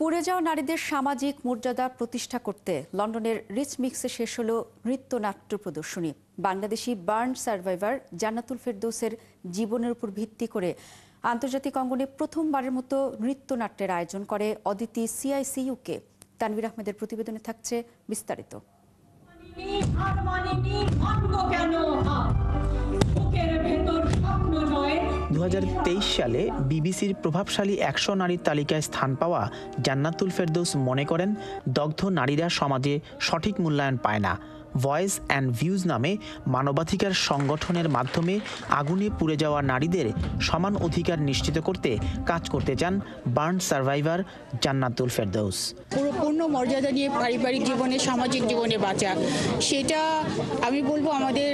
পুড়ে যাওয়া নারীদের সামাজিক মর্যাদা প্রতিষ্ঠা করতে লন্ডনের রিচ মিক্সে শেষ হলো নৃত্যনাট্য প্রদর্শনী। বাংলাদেশি বার্ন সার্ভাইভার জান্নাতুল ফেরদৌসের জীবনের উপর ভিত্তি করে আন্তর্জাতিক অঙ্গনে প্রথমবারের মতো নৃত্যনাট্যের আয়োজন করে অদিতি CICUK। তানভীর আহমেদের প্রতিবেদনে থাকছে বিস্তারিত। 2023 সালে বিবিসির প্রভাবশালী 100 নারীর তালিকায় স্থান পাওয়া জান্নাতুল ফেরদৌস মনে করেন, দগ্ধ নারীরা সমাজে সঠিক মূল্যায়ন পায় না। ভয়েস অ্যান্ড ভিউজ নামে মানবাধিকার সংগঠনের মাধ্যমে আগুনে পুড়ে যাওয়া নারীদের সমান অধিকার নিশ্চিত করতে কাজ করতে চান বার্ন সার্ভাইভার জান্নাতুল ফেরদৌস। পুরো পূর্ণ মর্যাদা নিয়ে পারিবারিক জীবনে, সামাজিক জীবনে বাঁচা, সেটা আমি বলবো আমাদের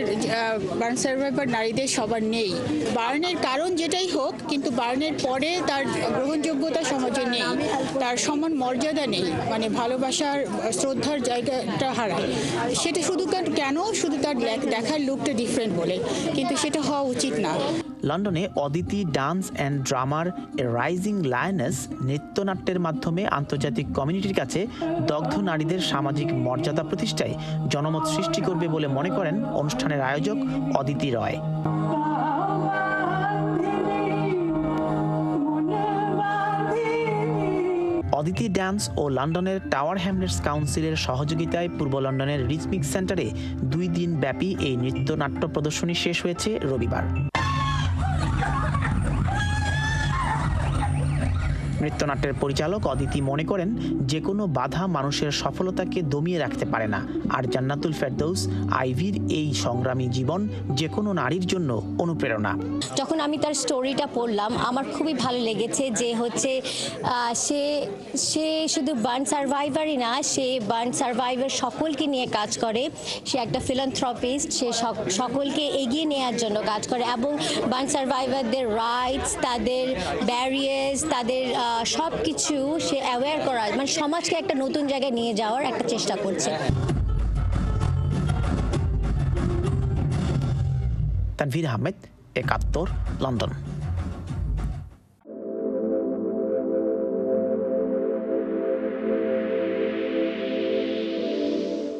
বার্ন সার্ভাইভার নারীদের সবার নেই। বার্নের কারণ যেটাই হোক, কিন্তু বার্নের পরে তার গ্রহণযোগ্যতা সমাজে নেই, তার সমান মর্যাদা নেই, মানে ভালোবাসার, শ্রদ্ধার জায়গাটা হারায়। সেটা শুধু শুধু তার দেখার লুকটা ডিফারেন্ট বলে, কিন্তু সেটা হওয়া উচিত না। লন্ডনে অদিতি ডান্স অ্যান্ড ড্রামার এ রাইজিং লায়নেস নৃত্যনাট্যের মাধ্যমে আন্তর্জাতিক কমিউনিটির কাছে দগ্ধ নারীদের সামাজিক মর্যাদা প্রতিষ্ঠায় জনমত সৃষ্টি করবে বলে মনে করেন অনুষ্ঠানের আয়োজক অদিতি রয়। অদিতি ডান্স ও লন্ডনের টাওয়ার হ্যামলেটস কাউন্সিলের সহযোগিতায় পূর্ব লন্ডনের রিচ মিক্স সেন্টারে 2 দিন ব্যাপী এই নৃত্যনাট্য প্রদর্শনী শেষ হয়েছে রবিবার। নৃত্যনাট্যের পরিচালক অদিতি মনে করেন, যে কোনো বাধা মানুষের সফলতাকে দমিয়ে রাখতে পারে না। আর জান্নাতুল ফেরদৌস আইভির এই সংগ্রামী জীবন যে কোনো নারীর জন্য অনুপ্রেরণা। যখন আমি তার স্টোরিটা পড়লাম, আমার খুবই ভালো লেগেছে যে সে শুধু বার্ন সার্ভাইভারই না, সে বার্ন সার্ভাইভার সকলকে নিয়ে কাজ করে। সে একটা ফিলান্থ্রপিস্ট, সে সকলকে এগিয়ে নেওয়ার জন্য কাজ করে এবং বার্ন সার্ভাইভারদের রাইটস, তাদের ব্যারিয়ার্স, তাদের সব কিছু সে অ্যাওয়্যার করার, মানে সমাজকে একটা নতুন জায়গায় নিয়ে যাওয়ার একটা চেষ্টা করছে। তানভীর আহমেদ, 71, লন্ডন।